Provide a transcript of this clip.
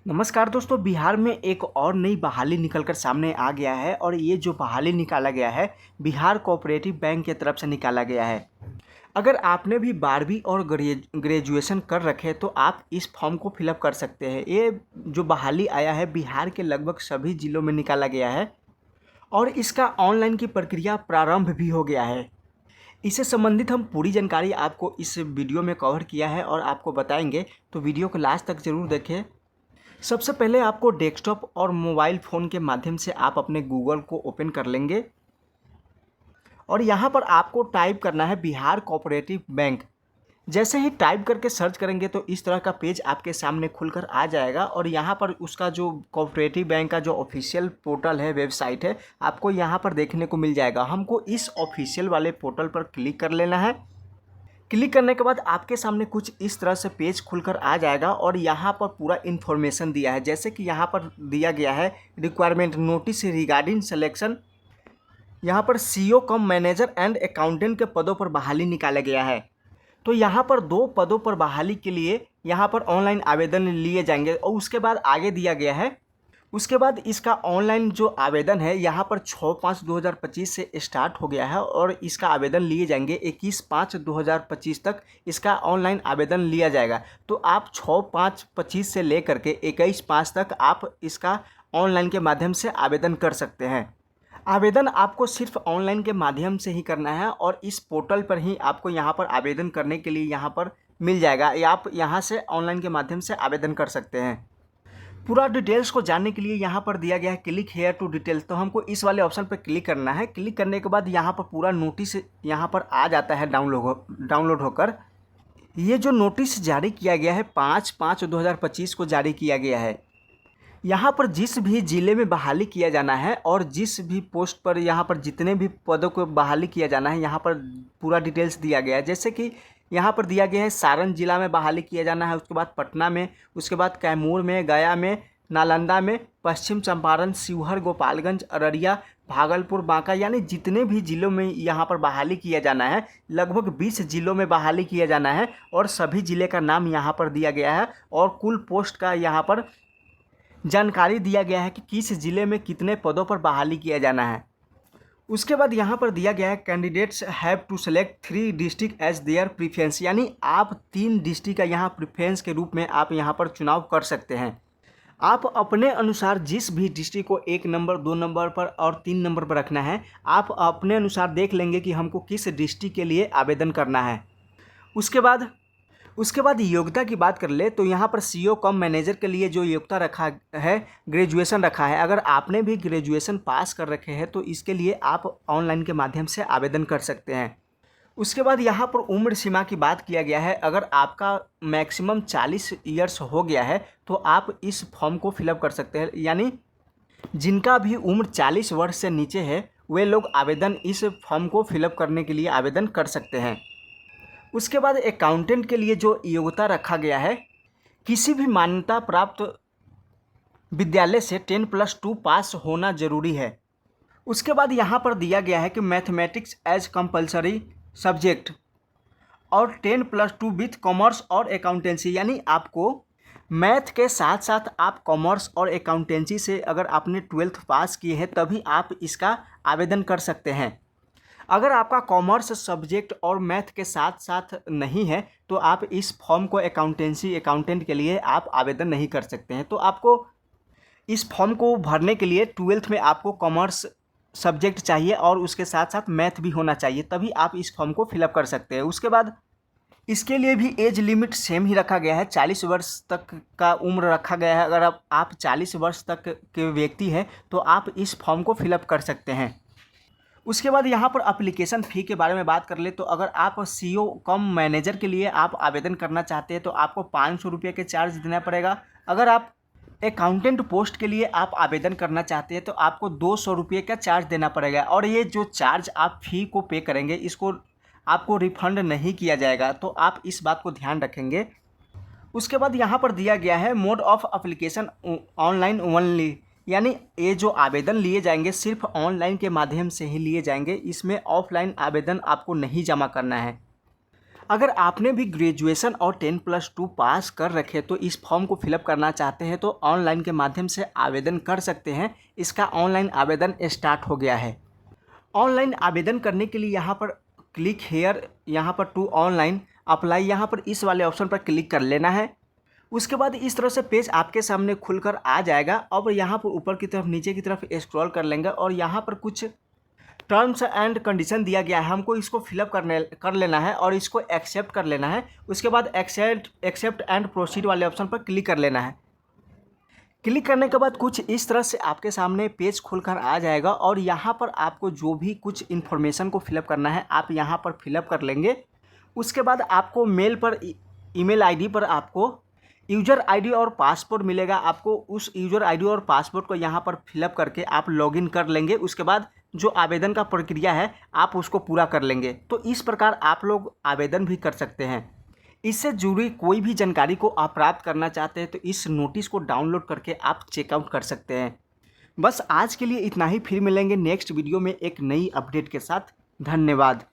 नमस्कार दोस्तों, बिहार में एक और नई बहाली निकलकर सामने आ गया है और ये जो बहाली निकाला गया है बिहार कोऑपरेटिव बैंक की तरफ से निकाला गया है। अगर आपने भी 12वीं और ग्रेजुएशन कर रखे तो आप इस फॉर्म को फिलअप कर सकते हैं। ये जो बहाली आया है बिहार के लगभग सभी जिलों में निकाला गया है और इसका ऑनलाइन की प्रक्रिया प्रारंभ भी हो गया है। इससे संबंधित हम पूरी जानकारी आपको इस वीडियो में कवर किया है और आपको बताएंगे, तो वीडियो को लास्ट तक ज़रूर देखें। सबसे पहले आपको डेस्कटॉप और मोबाइल फ़ोन के माध्यम से आप अपने गूगल को ओपन कर लेंगे और यहाँ पर आपको टाइप करना है बिहार कोऑपरेटिव बैंक। जैसे ही टाइप करके सर्च करेंगे तो इस तरह का पेज आपके सामने खुलकर आ जाएगा और यहाँ पर उसका जो कोऑपरेटिव बैंक का जो ऑफिशियल पोर्टल है, वेबसाइट है, आपको यहाँ पर देखने को मिल जाएगा। हमको इस ऑफिशियल वाले पोर्टल पर क्लिक कर लेना है। क्लिक करने के बाद आपके सामने कुछ इस तरह से पेज खुलकर आ जाएगा और यहाँ पर पूरा इन्फॉर्मेशन दिया है। जैसे कि यहाँ पर दिया गया है रिक्वायरमेंट नोटिस रिगार्डिंग सिलेक्शन। यहाँ पर CEO come manager and accountant के पदों पर बहाली निकाला गया है। तो यहाँ पर 2 पदों पर बहाली के लिए यहाँ पर ऑनलाइन आवेदन लिए जाएंगे और उसके बाद आगे दिया गया है। उसके बाद इसका ऑनलाइन जो आवेदन है यहाँ पर 6/5/2025 से स्टार्ट हो गया है और इसका आवेदन लिए जाएंगे 21/5/2025 तक इसका ऑनलाइन आवेदन लिया जाएगा। तो आप 6/5/25 से लेकर के 21/5 तक आप इसका ऑनलाइन के माध्यम से आवेदन कर सकते हैं। आवेदन आपको सिर्फ ऑनलाइन के माध्यम से ही करना है और इस पोर्टल पर ही आपको यहाँ पर आवेदन करने के लिए यहाँ पर मिल जाएगा। आप यहाँ से ऑनलाइन के माध्यम से आवेदन कर सकते हैं। पूरा डिटेल्स को जानने के लिए यहाँ पर दिया गया है क्लिक हेयर टू डिटेल्स। तो हमको इस वाले ऑप्शन पर क्लिक करना है। क्लिक करने के बाद यहाँ पर पूरा नोटिस यहाँ पर आ जाता है डाउनलोड होकर। ये जो नोटिस जारी किया गया है 5/5/2025 को जारी किया गया है। यहाँ पर जिस भी ज़िले में बहाली किया जाना है और जिस भी पोस्ट पर यहाँ पर जितने भी पदों को बहाली किया जाना है यहाँ पर पूरा डिटेल्स दिया गया है। जैसे कि यहाँ पर दिया गया है सारण जिला में बहाली किया जाना है, उसके बाद पटना में, उसके बाद कैमूर में, गया में, नालंदा में, पश्चिम चंपारण, शिवहर, गोपालगंज, अररिया, भागलपुर, बांका, यानी जितने भी ज़िलों में यहाँ पर बहाली किया जाना है लगभग 20 ज़िलों में बहाली किया जाना है और सभी ज़िले का नाम यहाँ पर दिया गया है और कुल पोस्ट का यहाँ पर जानकारी दिया गया है कि किस ज़िले में कितने पदों पर बहाली किया जाना है। उसके बाद यहाँ पर दिया गया है candidates have to select 3 district as their preference, यानी आप 3 डिस्ट्रिक्ट का यहाँ प्रीफरेंस के रूप में आप यहाँ पर चुनाव कर सकते हैं। आप अपने अनुसार जिस भी डिस्ट्रिक्ट को 1 नंबर, 2 नंबर पर और 3 नंबर पर रखना है, आप अपने अनुसार देख लेंगे कि हमको किस डिस्ट्रिक्ट के लिए आवेदन करना है। उसके बाद योग्यता की बात कर ले तो यहाँ पर सीईओ कम मैनेजर के लिए जो योग्यता रखा है ग्रेजुएशन रखा है। अगर आपने भी ग्रेजुएशन पास कर रखे हैं तो इसके लिए आप ऑनलाइन के माध्यम से आवेदन कर सकते हैं। उसके बाद यहाँ पर उम्र सीमा की बात किया गया है। अगर आपका मैक्सिमम 40 ईयर्स हो गया है तो आप इस फॉर्म को फिलअप कर सकते हैं, यानी जिनका भी उम्र 40 वर्ष से नीचे है वे लोग आवेदन इस फॉर्म को फिलअप करने के लिए आवेदन कर सकते हैं। उसके बाद अकाउंटेंट के लिए जो योग्यता रखा गया है, किसी भी मान्यता प्राप्त विद्यालय से 10+2 पास होना जरूरी है। उसके बाद यहाँ पर दिया गया है कि मैथमेटिक्स एज कंपलसरी सब्जेक्ट और 10+2 विथ कॉमर्स और अकाउंटेंसी, यानी आपको मैथ के साथ साथ आप कॉमर्स और अकाउंटेंसी से अगर आपने 12th पास किए हैं तभी आप इसका आवेदन कर सकते हैं। अगर आपका कॉमर्स सब्जेक्ट और मैथ के साथ साथ नहीं है तो आप इस फॉर्म को अकाउंटेंट के लिए आप आवेदन नहीं कर सकते हैं। तो आपको इस फॉर्म को भरने के लिए 12th में आपको कॉमर्स सब्जेक्ट चाहिए और उसके साथ साथ मैथ भी होना चाहिए, तभी आप इस फॉर्म को फिलअप कर सकते हैं। उसके बाद इसके लिए भी एज लिमिट सेम ही रखा गया है, 40 वर्ष तक का उम्र रखा गया है। अगर आप 40 वर्ष तक के व्यक्ति हैं तो आप इस फॉर्म को फिलअप कर सकते हैं। उसके बाद यहाँ पर एप्लीकेशन फ़ी के बारे में बात कर ले तो अगर आप सीईओ कम मैनेजर के लिए आप आवेदन करना चाहते हैं तो आपको 500 रुपये के चार्ज देना पड़ेगा। अगर आप अकाउंटेंट पोस्ट के लिए आप आवेदन करना चाहते हैं तो आपको 200 रुपये का चार्ज देना पड़ेगा और ये जो चार्ज आप फ़ी को पे करेंगे इसको आपको रिफंड नहीं किया जाएगा, तो आप इस बात को ध्यान रखेंगे। उसके बाद यहाँ पर दिया गया है mode of application online only, यानी ये जो आवेदन लिए जाएंगे सिर्फ ऑनलाइन के माध्यम से ही लिए जाएंगे, इसमें ऑफलाइन आवेदन आपको नहीं जमा करना है। अगर आपने भी ग्रेजुएशन और 10+2 पास कर रखे तो इस फॉर्म को फिलअप करना चाहते हैं तो ऑनलाइन के माध्यम से आवेदन कर सकते हैं। इसका ऑनलाइन आवेदन स्टार्ट हो गया है। ऑनलाइन आवेदन करने के लिए यहाँ पर क्लिक हेयर, यहाँ पर टू ऑनलाइन अप्लाई, यहाँ पर इस वाले ऑप्शन पर क्लिक कर लेना है। उसके बाद इस तरह से पेज आपके सामने खुलकर आ जाएगा। अब यहाँ पर ऊपर की तरफ नीचे की तरफ स्क्रॉल कर लेंगे और यहाँ पर कुछ टर्म्स एंड कंडीशन दिया गया है, हमको इसको फिलअप कर लेना है और इसको एक्सेप्ट कर लेना है। उसके बाद एक्सेप्ट एंड प्रोसीड वाले ऑप्शन पर क्लिक कर लेना है। क्लिक करने के बाद कुछ इस तरह से आपके सामने पेज खुलकर आ जाएगा और यहाँ पर आपको जो भी कुछ इन्फॉर्मेशन को फिलअप करना है आप यहाँ पर फिलअप कर लेंगे। उसके बाद आपको मेल पर ईमेल आईडी पर आपको यूज़र आईडी और पासवर्ड मिलेगा। आपको उस यूज़र आईडी और पासवर्ड को यहाँ पर फिलअप करके आप लॉगिन कर लेंगे। उसके बाद जो आवेदन का प्रक्रिया है आप उसको पूरा कर लेंगे। तो इस प्रकार आप लोग आवेदन भी कर सकते हैं। इससे जुड़ी कोई भी जानकारी को आप प्राप्त करना चाहते हैं तो इस नोटिस को डाउनलोड करके आप चेकआउट कर सकते हैं। बस आज के लिए इतना ही, फिर मिलेंगे नेक्स्ट वीडियो में एक नई अपडेट के साथ। धन्यवाद।